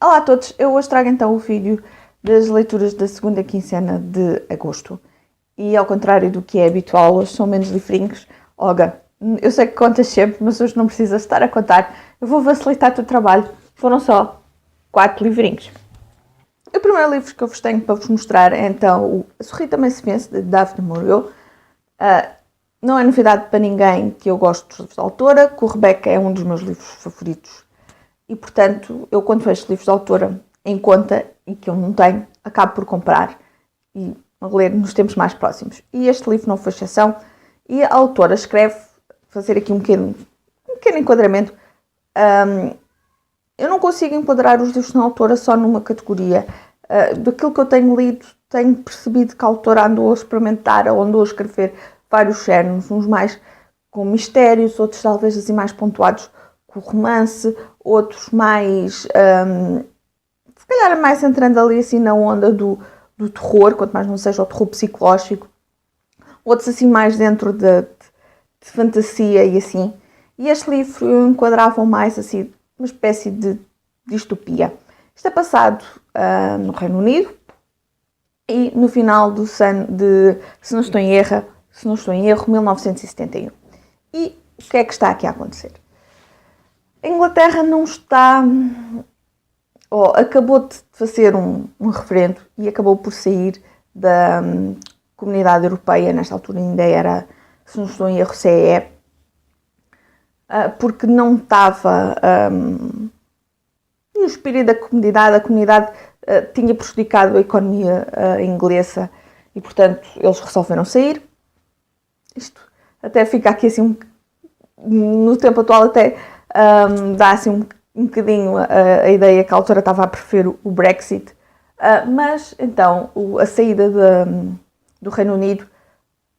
Olá a todos, eu hoje trago então o vídeo das leituras da segunda quinzena de agosto. E ao contrário do que é habitual, hoje são menos livrinhos. Olga, eu sei que contas sempre, mas hoje não precisas estar a contar. Eu vou facilitar o teu trabalho. Foram só 4 livrinhos. O primeiro livro que eu vos tenho para vos mostrar é então o A Sorrir Também Se Vence, de Daphne Moreau. Não é novidade para ninguém que eu gosto dos livros da autora, que o Rebecca é um dos meus livros favoritos. E, portanto, eu quando vejo livros de autora em conta e que eu não tenho, acabo por comprar e ler nos tempos mais próximos. E este livro não foi exceção. E a autora escreve, fazer aqui um pequeno enquadramento. Eu não consigo enquadrar os livros da autora só numa categoria. Daquilo que eu tenho lido, tenho percebido que a autora andou a experimentar, ou andou a escrever vários géneros, uns mais com mistérios, outros talvez assim mais pontuados com romance, outros mais, se calhar mais entrando ali assim na onda do terror, quanto mais não seja o terror psicológico, outros assim mais dentro de fantasia e assim. E este livro eu enquadrava mais assim, uma espécie de distopia. Isto é passado no Reino Unido e no final do ano de, se não estou em erro, 1971. E o que é que está aqui a acontecer? A Inglaterra não está, acabou de fazer um referendo e acabou por sair da Comunidade Europeia, nesta altura ainda era, se não estou em erro, CEE, porque não estava no espírito da comunidade, a comunidade tinha prejudicado a economia inglesa e, portanto, eles resolveram sair. Isto até fica aqui assim, no tempo atual até dá assim um bocadinho a ideia que a autora estava a preferir o Brexit, mas então a saída do Reino Unido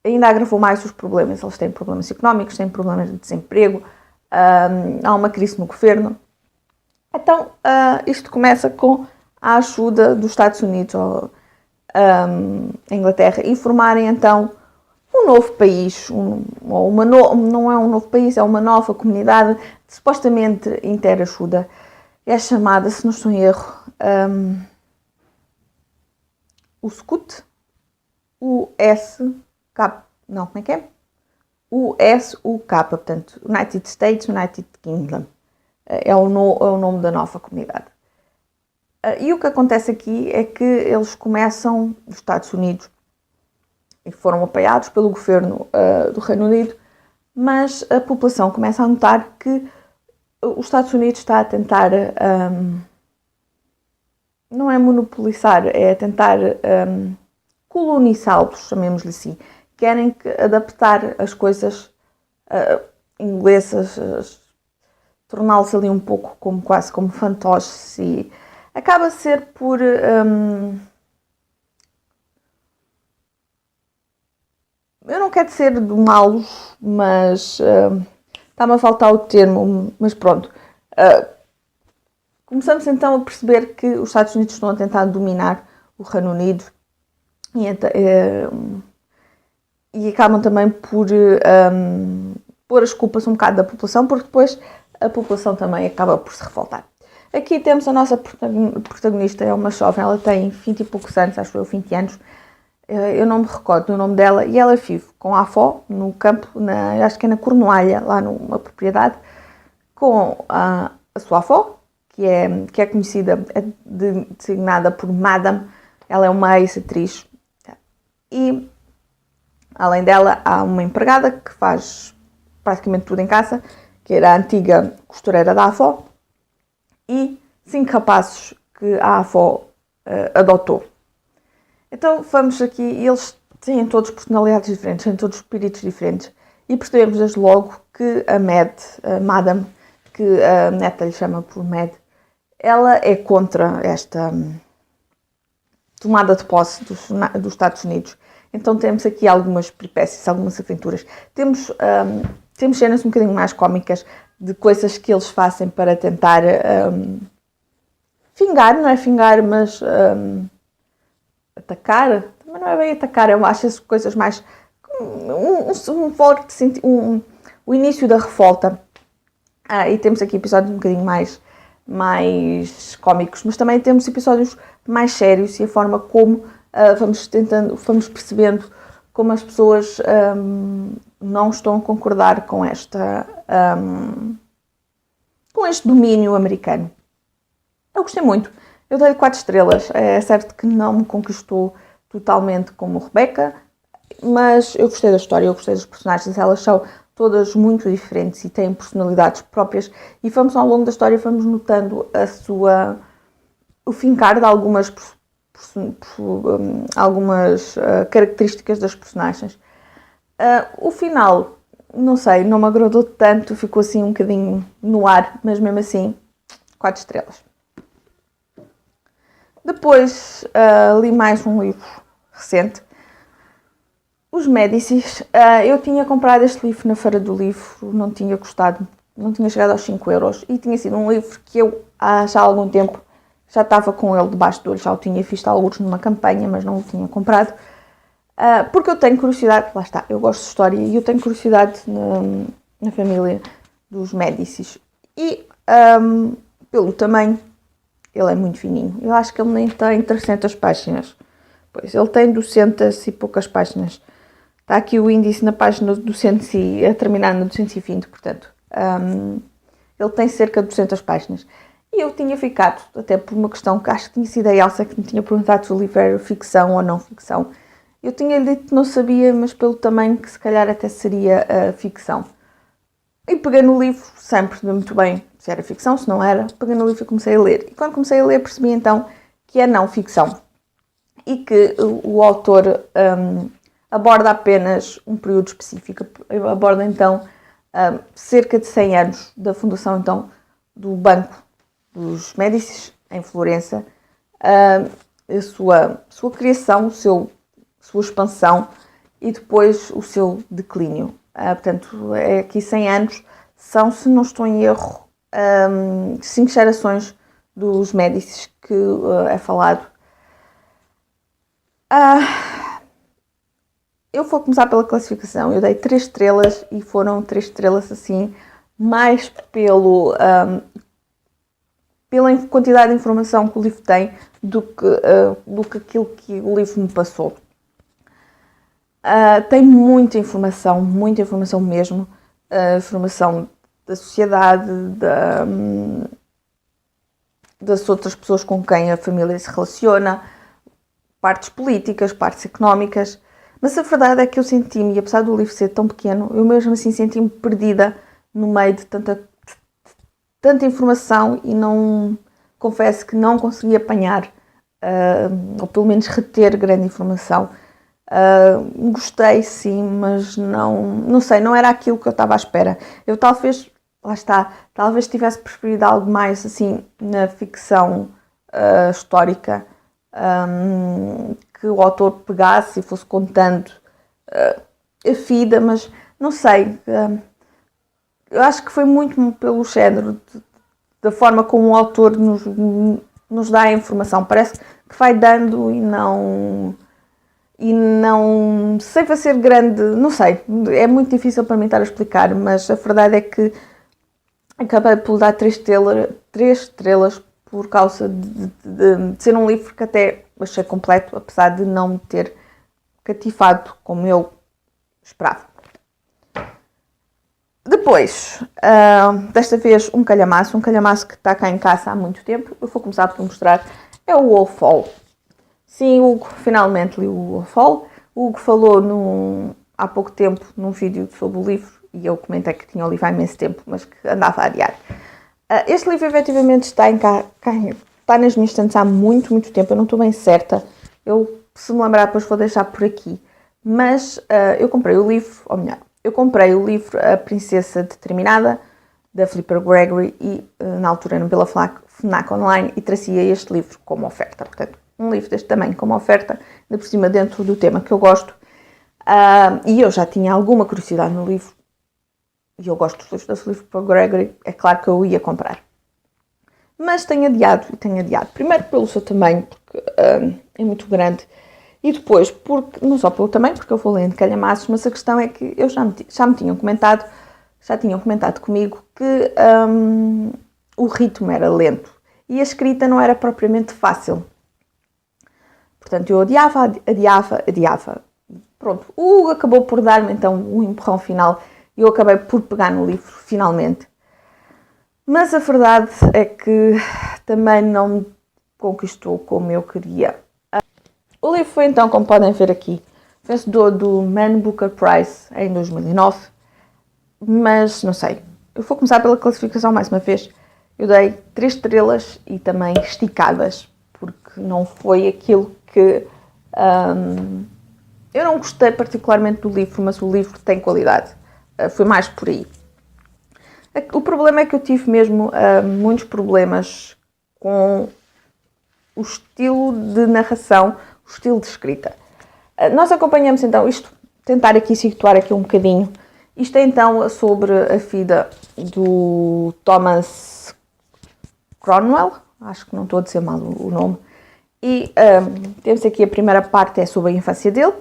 ainda agravou mais os problemas. Eles têm problemas económicos, têm problemas de desemprego, há uma crise no governo. Então isto começa com a ajuda dos Estados Unidos ou a Inglaterra e formarem então um novo país, não é um novo país, é uma nova comunidade de supostamente interajuda. É chamada, se não estou em erro, o SCUT, não, como é que é? USUK, portanto, United States, United Kingdom. É o nome da nova comunidade. E o que acontece aqui é que eles começam, os Estados Unidos, e foram apoiados pelo governo do Reino Unido, mas a população começa a notar que os Estados Unidos está a tentar, não é monopolizar, é tentar colonizá-los, chamemos-lhe assim. Querem adaptar as coisas inglesas, torná-los ali um pouco quase como fantoches, e acaba a ser por eu não quero ser de malos, mas está-me a faltar o termo, mas pronto. Começamos então a perceber que os Estados Unidos estão a tentar dominar o Reino Unido e acabam também por pôr as culpas um bocado da população, porque depois a população também acaba por se revoltar. Aqui temos a nossa protagonista, é uma jovem, ela tem 20 e poucos anos, acho eu, 20 anos. Eu não me recordo do nome dela, e ela vive com a avó no campo, acho que é na Cornualha, lá numa propriedade, com a sua avó, que é conhecida, designada por Madame. Ela é uma ex-atriz. E, além dela, há uma empregada que faz praticamente tudo em casa, que era a antiga costureira da avó, e 5 rapazes que a avó adotou. Então vamos aqui, eles têm todos personalidades diferentes, têm todos espíritos diferentes, e percebemos desde logo que a Madame, que a neta lhe chama por Mad, ela é contra esta tomada de posse dos Estados Unidos. Então temos aqui algumas peripécias, algumas aventuras. Temos cenas um bocadinho mais cómicas de coisas que eles fazem para tentar fingar, não é fingar, mas atacar, também não é bem atacar, eu acho as coisas mais o início da revolta. E temos aqui episódios um bocadinho mais mais cómicos, mas também temos episódios mais sérios e a forma como vamos percebendo como as pessoas não estão a concordar com com este domínio americano. Eu gostei muito. Eu dei 4 estrelas. É certo que não me conquistou totalmente como Rebecca, mas eu gostei da história, eu gostei dos personagens. Elas são todas muito diferentes e têm personalidades próprias, e vamos ao longo da história vamos notando o fincar de algumas características das personagens. O final, não sei, não me agradou tanto, ficou assim um bocadinho no ar, mas mesmo assim, 4 estrelas. Depois li mais um livro recente, Os Médicis. Eu tinha comprado este livro na Feira do Livro, não tinha gostado, não tinha chegado aos 5 € e tinha sido um livro que eu já há algum tempo já estava com ele debaixo do olho, já o tinha visto alguns numa campanha, mas não o tinha comprado. Porque eu tenho curiosidade, lá está, eu gosto de história e eu tenho curiosidade na família dos Médicis. E pelo tamanho, ele é muito fininho. Eu acho que ele nem tem 300 páginas. Pois, ele tem 200 e poucas páginas. Está aqui o índice na página 200 a terminar na 220, portanto. Ele tem cerca de 200 páginas. E eu tinha ficado, até por uma questão que acho que tinha sido a Elsa que me tinha perguntado se o livro era ficção ou não ficção. Eu tinha-lhe dito que não sabia, mas pelo tamanho que se calhar até seria ficção. E peguei no livro, sem perceber muito bem se era ficção, se não era. Peguei no livro e comecei a ler. E quando comecei a ler percebi então que é não ficção. E que o autor aborda apenas um período específico. Aborda então cerca de 100 anos da fundação então do Banco dos Médicis em Florença, a sua criação, sua expansão e depois o seu declínio. Portanto, aqui 100 anos são, se não estou em erro, 5 gerações dos Médicis que é falado. Eu vou começar pela classificação. Eu dei 3 estrelas e foram 3 estrelas assim, mais pela quantidade de informação que o livro tem do que aquilo que o livro me passou. Tem muita informação mesmo. Informação da sociedade, das outras pessoas com quem a família se relaciona, partes políticas, partes económicas. Mas a verdade é que eu senti-me, e apesar do livro ser tão pequeno, eu mesmo assim senti-me perdida no meio de tanta informação e confesso que não consegui apanhar, ou pelo menos reter grande informação. Gostei sim, mas não sei, não era aquilo que eu estava à espera. Eu talvez tivesse preferido algo mais assim na ficção histórica, que o autor pegasse e fosse contando a vida, mas não sei, eu acho que foi muito pelo género, da forma como o autor nos dá a informação. Parece que vai dando e não sei fazer grande, não sei, é muito difícil para mim estar a explicar, mas a verdade é que acabei por dar 3 estrelas por causa de ser um livro que até achei completo, apesar de não me ter cativado como eu esperava. Depois, desta vez um calhamaço que está cá em casa há muito tempo. Eu vou começar por mostrar, é o Wolf Hall. Sim, o Hugo finalmente li o Wolf Hall. O Hugo falou há pouco tempo num vídeo sobre o livro e eu comentei que tinha o livro há imenso tempo, mas que andava a adiar. Este livro efetivamente está nas minhas estantes há muito, muito tempo. Eu não estou bem certa. Se me lembrar, depois vou deixar por aqui. Mas eu comprei o livro, ou melhor, eu comprei o livro A Princesa Determinada, da Philippa Gregory, e na altura não pela FNAC Online, e trazia este livro como oferta. Portanto, um livro deste tamanho como oferta, ainda por cima dentro do tema que eu gosto. E eu já tinha alguma curiosidade no livro, e eu gosto dos livros da Philippa Gregory, é claro que eu ia comprar. Mas tenho adiado. Primeiro pelo seu tamanho, porque é muito grande. E depois, não só pelo tamanho, porque eu vou lendo calhamaços, mas a questão é que já tinham comentado comigo que o ritmo era lento e a escrita não era propriamente fácil. Portanto, eu adiava. Pronto, o Hugo acabou por dar-me então um empurrão final e eu acabei por pegar no livro, finalmente. Mas a verdade é que também não me conquistou como eu queria. O livro foi então, como podem ver aqui, vencedor do Man Booker Prize em 2009, mas não sei, eu vou começar pela classificação mais uma vez. Eu dei 3 estrelas e também esticadas, porque não foi aquilo que... eu não gostei particularmente do livro, mas o livro tem qualidade. Foi mais por aí. O problema é que eu tive mesmo muitos problemas com o estilo de narração, o estilo de escrita. Nós acompanhamos então isto, tentar aqui situar aqui um bocadinho. Isto é então sobre a vida do Thomas Cromwell, acho que não estou a dizer mal o nome, e temos aqui a primeira parte, é sobre a infância dele,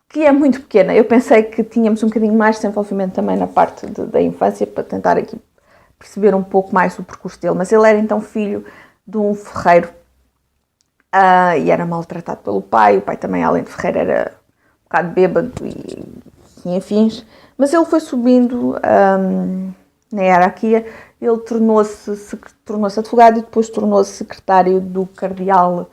que é muito pequena. Eu pensei que tínhamos um bocadinho mais de desenvolvimento também na parte da infância, para tentar aqui perceber um pouco mais o percurso dele, mas ele era então filho de um ferreiro e era maltratado pelo pai. O pai também, além de ferreiro, era um bocado bêbado e afins, mas ele foi subindo na hierarquia. Ele tornou-se advogado e depois tornou-se secretário do cardeal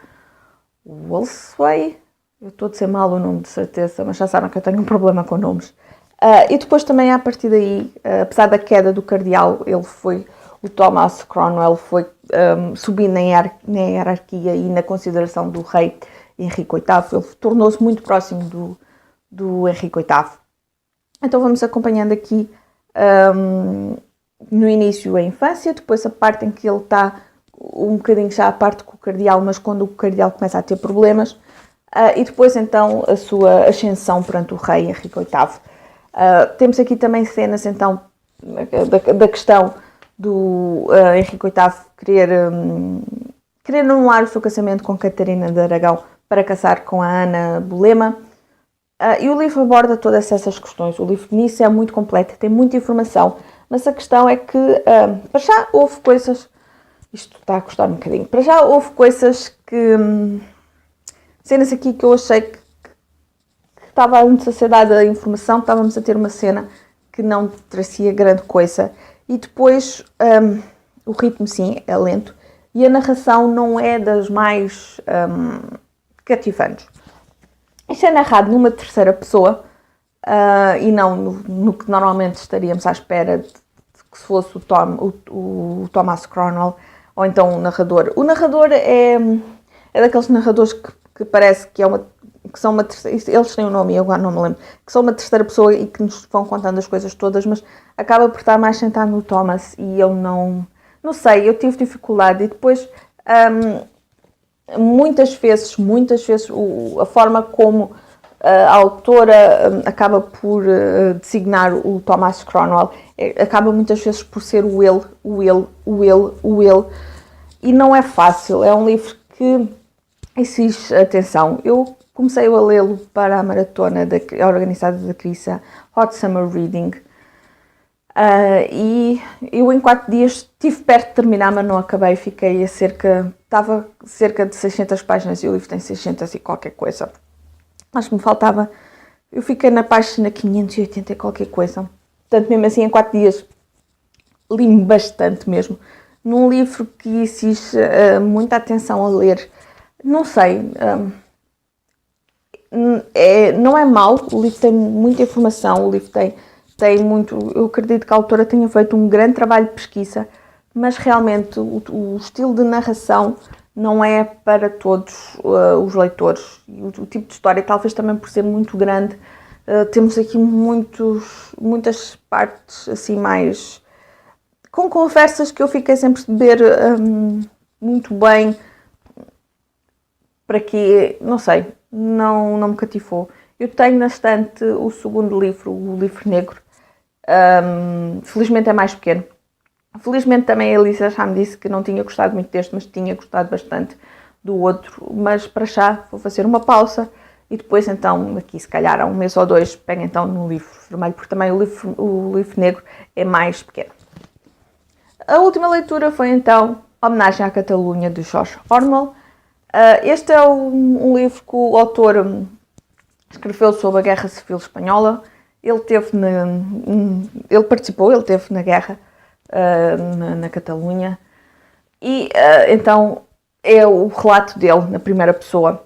Wolsey. Eu estou a dizer mal o nome, de certeza, mas já sabem que eu tenho um problema com nomes. E depois também, a partir daí, apesar da queda do cardeal, o Thomas Cromwell foi subindo na hierarquia e na consideração do rei Henrique VIII. Ele tornou-se muito próximo do Henrique VIII. Então vamos acompanhando aqui no início a infância, depois a parte em que ele está um bocadinho já a parte com o cardeal, mas quando o cardeal começa a ter problemas, e depois então a sua ascensão perante o rei Henrique VIII. Temos aqui também cenas então da questão do Henrique VIII querer anular o seu casamento com Catarina de Aragão para casar com a Ana Bolena. E o livro aborda todas essas questões. O livro nisso é muito completo, tem muita informação, mas a questão é que para já houve coisas, isto está a custar um bocadinho, para já houve coisas que cenas aqui que eu achei que estava-nos a ser dada a informação, que estávamos a ter uma cena que não trazia grande coisa. E depois o ritmo sim é lento e a narração não é das mais cativantes. Isto é narrado numa terceira pessoa e não no que normalmente estaríamos à espera de que se fosse o Thomas Cromwell ou então o narrador. O narrador é daqueles narradores que parece que são uma terceira, eles têm um nome e eu agora não me lembro, que são uma terceira pessoa e que nos vão contando as coisas todas, mas acaba por estar mais sentado no Thomas e eu não sei, eu tive dificuldade. E depois muitas vezes a forma como a autora acaba por designar o Thomas Cromwell acaba muitas vezes por ser o ele, e não é fácil. É um livro que exige atenção. Eu comecei a lê-lo para a maratona organizada da Crisa, Hot Summer Reading, e eu em 4 dias estive perto de terminar, mas não acabei. Estava cerca de 600 páginas e o livro tem 600 e qualquer coisa. Acho que me faltava, eu fiquei na página 580 e qualquer coisa. Portanto, mesmo assim, em 4 dias li-me bastante mesmo. Num livro que exige muita atenção a ler. Não sei, não é mau, o livro tem muita informação, o livro tem muito, eu acredito que a autora tenha feito um grande trabalho de pesquisa, mas realmente o estilo de narração não é para todos os leitores. E o tipo de história, talvez também por ser muito grande, temos aqui muitas partes assim mais com conversas que eu fiquei sem perceber muito bem para que, não sei, não me cativou. Eu tenho na estante o segundo livro, o Livro Negro. Felizmente é mais pequeno. Felizmente também a Elisa já me disse que não tinha gostado muito deste, mas tinha gostado bastante do outro. Mas para já vou fazer uma pausa e depois então, aqui se calhar há 1 mês ou 2, pego então no Livro Vermelho, porque também o livro Negro é mais pequeno. A última leitura foi então Homenagem à Catalunha, de George Orwell. Este é um livro que o autor escreveu sobre a Guerra Civil Espanhola. Ele esteve na guerra na Catalunha e então é o relato dele na primeira pessoa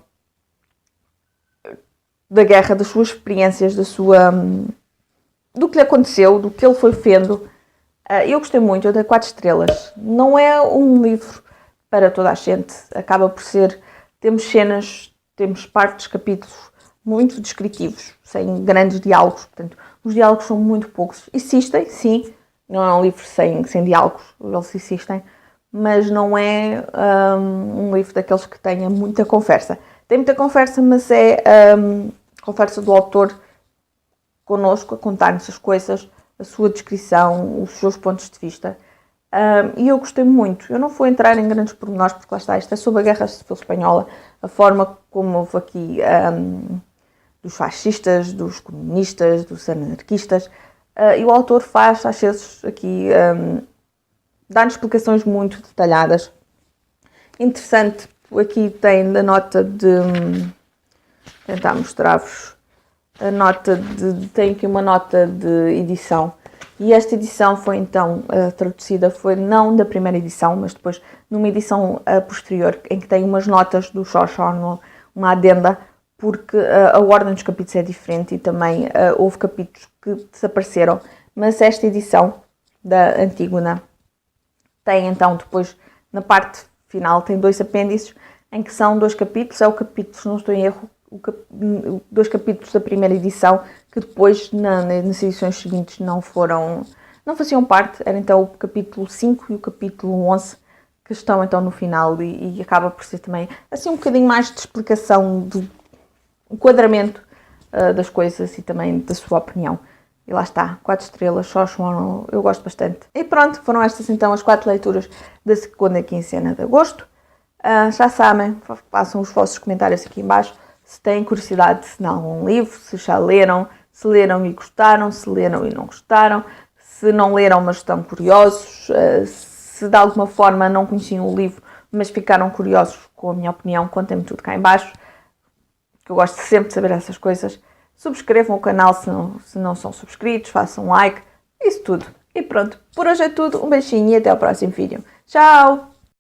da guerra, das suas experiências, do que lhe aconteceu, do que ele foi vendo. Eu gostei muito, eu dei 4 estrelas. Não é um livro para toda a gente, acaba por ser, temos cenas, temos partes, capítulos muito descritivos, sem grandes diálogos, portanto, os diálogos são muito poucos. Existem, sim, não é um livro sem diálogos, eles existem, mas não é um livro daqueles que tenha muita conversa. Tem muita conversa, mas é conversa do autor connosco, a contar-nos as coisas, a sua descrição, os seus pontos de vista. E eu gostei muito. Eu não vou entrar em grandes pormenores, porque lá está, isto é sobre a Guerra Civil Espanhola, a forma como houve aqui dos fascistas, dos comunistas, dos anarquistas, e o autor faz, às vezes, aqui, dá-nos explicações muito detalhadas. Interessante, aqui tem a nota de... tentar mostrar-vos a nota tem aqui uma nota de edição, e esta edição foi então traduzida, foi não da primeira edição, mas depois numa edição posterior, em que tem umas notas do George Orwell, uma adenda, porque a ordem dos capítulos é diferente e também houve capítulos que desapareceram, mas esta edição da Antígona tem então depois, na parte final, tem 2 apêndices, em que são 2 capítulos, é o capítulo, se não estou em erro, 2 capítulos da primeira edição, que depois nas edições seguintes não faziam parte, era então o capítulo 5 e o capítulo 11, que estão então no final, e acaba por ser também assim um bocadinho mais de explicação do enquadramento das coisas e também da sua opinião. E lá está, 4 estrelas, George Orwell, eu gosto bastante. E pronto, foram estas então as 4 leituras da segunda quinzena de agosto. Já sabem, façam os vossos comentários aqui em baixo, se têm curiosidade de algum livro, se já leram, se leram e gostaram, se leram e não gostaram, se não leram mas estão curiosos, se de alguma forma não conheciam o livro mas ficaram curiosos com a minha opinião, contem-me tudo cá em baixo, que eu gosto sempre de saber essas coisas. Subscrevam o canal se não são subscritos, façam um like, isso tudo. E pronto, por hoje é tudo, um beijinho e até ao próximo vídeo. Tchau!